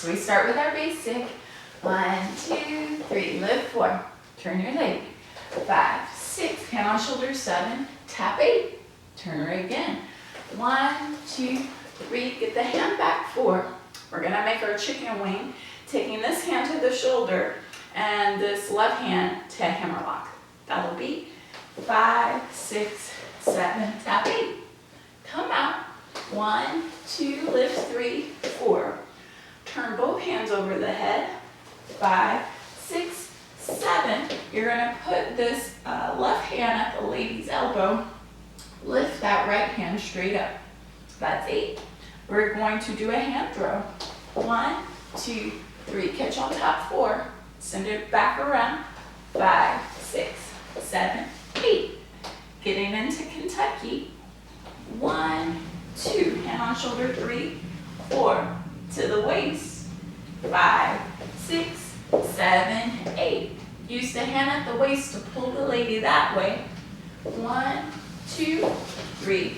So we start with our basic. 1, 2, 3, lift 4, turn your leg. 5, 6, hand on shoulder, 7, tap 8, turn right again. 1, 2, 3, get the hand back, 4. We're gonna make our chicken wing, taking this hand to the shoulder and this left hand to hammerlock. That'll be 5, 6, 7, tap 8. Come out. 1, 2, lift 3, 4. Turn both hands over the head. 5, 6, 7. You're gonna put this left hand at the lady's elbow. Lift that right hand straight up. That's 8. We're going to do a hand throw. 1, 2, 3. Catch on top. 4. Send it back around. 5, 6, 7, 8. Getting into Kentucky. 1, 2. Hand on shoulder. 3, 4. To the waist. 5, 6, 7, 8. Use the hand at the waist to pull the lady that way. 1, 2, 3,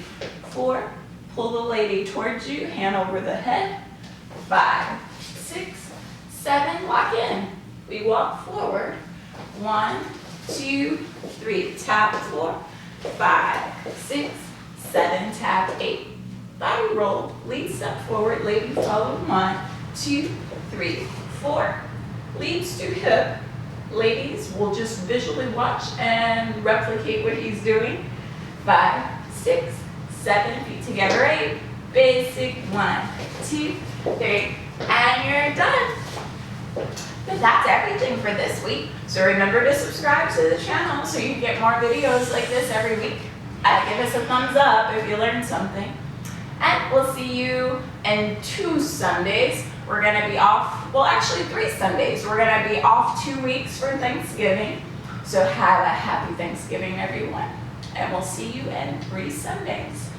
4. Pull the lady towards you, hand over the head. 5, 6, 7, lock in. We walk forward. 1, 2, 3, tap 4, 5, 6, 7, tap 8. Body roll, lead step forward, lady follow. 1, 2, 3, 4. Leads to hip. Ladies will just visually watch and replicate what he's doing. 5, 6, 7, feet together, 8. Basic, 1, 2, 3, and you're done. But that's everything for this week. So remember to subscribe to the channel so you get more videos like this every week. Give us a thumbs up if you learned something. And we'll see you in 2 Sundays. We're gonna be off, well actually 3 Sundays. We're gonna be off 2 weeks for Thanksgiving. So have a happy Thanksgiving, everyone. And we'll see you in 3 Sundays.